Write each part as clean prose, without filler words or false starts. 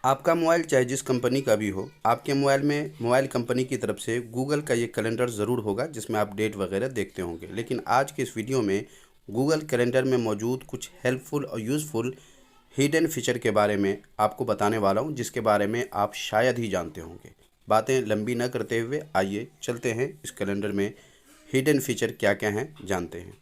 आपका मोबाइल चाहे जिस कंपनी का भी हो, आपके मोबाइल में मोबाइल कंपनी की तरफ से गूगल का ये कैलेंडर ज़रूर होगा जिसमें आप डेट वगैरह देखते होंगे। लेकिन आज के इस वीडियो में गूगल कैलेंडर में मौजूद कुछ हेल्पफुल और यूज़फुल हिडन फीचर के बारे में आपको बताने वाला हूँ, जिसके बारे में आप शायद ही जानते होंगे। बातें लंबी न करते हुए आइए चलते हैं इस कैलेंडर में हिडन फीचर क्या क्या हैं जानते हैं।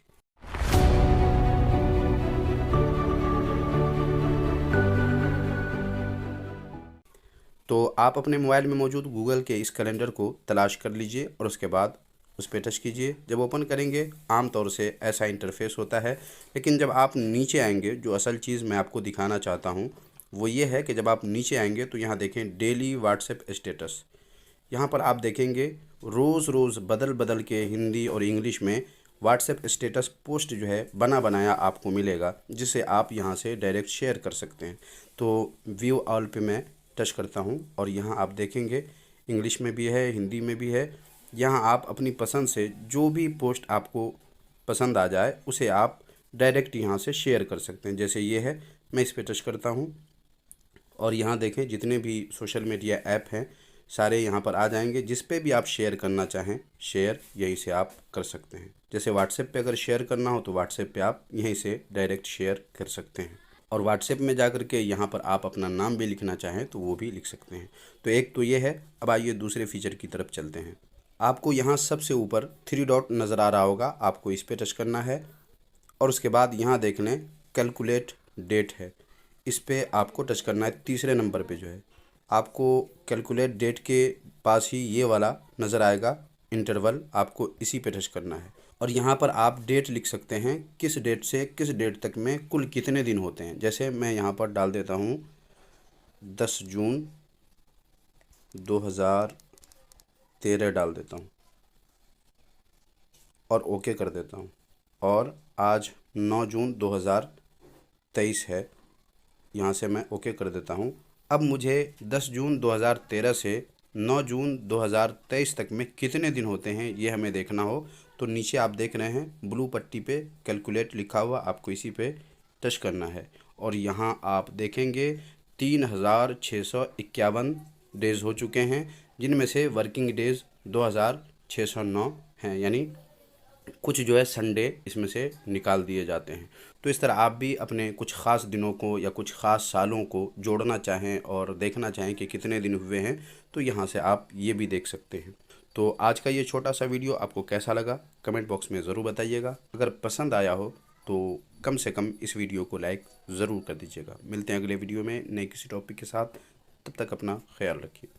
तो आप अपने मोबाइल में मौजूद गूगल के इस कैलेंडर को तलाश कर लीजिए और उसके बाद उस पर टच कीजिए। जब ओपन करेंगे आमतौर से ऐसा इंटरफेस होता है, लेकिन जब आप नीचे आएंगे, जो असल चीज़ मैं आपको दिखाना चाहता हूँ वो ये है कि जब आप नीचे आएंगे तो यहाँ देखें डेली व्हाट्सएप स्टेटस। यहाँ पर आप देखेंगे रोज़ रोज़ बदल बदल के हिंदी और इंग्लिश में व्हाट्सएप स्टेटस पोस्ट जो है बना बनाया आपको मिलेगा, जिसे आप यहाँ से डायरेक्ट शेयर कर सकते हैं। तो व्यू ऑल पे मैं टच करता हूँ और यहाँ आप देखेंगे इंग्लिश में भी है, हिंदी में भी है। यहाँ आप अपनी पसंद से जो भी पोस्ट आपको पसंद आ जाए उसे आप डायरेक्ट यहाँ से शेयर कर सकते हैं। जैसे ये है, मैं इस पर टच करता हूँ और यहाँ देखें जितने भी सोशल मीडिया ऐप हैं सारे यहाँ पर आ जाएंगे। जिस पे भी आप शेयर करना चाहें शेयर यहीं से आप कर सकते हैं। जैसे व्हाट्सएप पे अगर शेयर करना हो तो व्हाट्सएप पे आप यहीं से डायरेक्ट शेयर कर सकते हैं। और व्हाट्सएप में जा कर के यहाँ पर आप अपना नाम भी लिखना चाहें तो वो भी लिख सकते हैं। तो एक तो ये है। अब आइए दूसरे फीचर की तरफ चलते हैं। आपको यहाँ सबसे ऊपर 3 डॉट नज़र आ रहा होगा, आपको इस पर टच करना है और उसके बाद यहाँ देख लें कैलकुलेट डेट है, इस पर आपको टच करना है। तीसरे नंबर पे जो है आपको कैलकुलेट डेट के पास ही ये वाला नज़र आएगा इंटरवल, आपको इसी पे टच करना है। और यहाँ पर आप डेट लिख सकते हैं, किस डेट से किस डेट तक में कुल कितने दिन होते हैं। जैसे मैं यहाँ पर डाल देता हूँ 10 जून 2013 डाल देता हूँ और ओके कर देता हूँ। और आज 9 जून 2023 है, यहाँ से मैं ओके कर देता हूँ। अब मुझे 10 जून 2013 से 9 जून 2023 तक में कितने दिन होते हैं ये हमें देखना हो तो नीचे आप देख रहे हैं ब्लू पट्टी पे कैलकुलेट लिखा हुआ, आपको इसी पे टच करना है। और यहाँ आप देखेंगे 3651 डेज़ हो चुके हैं, जिनमें से वर्किंग डेज़ 2609 हैं, यानी कुछ जो है संडे इसमें से निकाल दिए जाते हैं। तो इस तरह आप भी अपने कुछ ख़ास दिनों को या कुछ ख़ास सालों को जोड़ना चाहें और देखना चाहें कि कितने दिन हुए हैं तो यहाँ से आप ये भी देख सकते हैं। तो आज का ये छोटा सा वीडियो आपको कैसा लगा कमेंट बॉक्स में ज़रूर बताइएगा। अगर पसंद आया हो तो कम से कम इस वीडियो को लाइक ज़रूर कर दीजिएगा। मिलते हैं अगले वीडियो में नए किसी टॉपिक के साथ, तब तक अपना ख्याल रखिए।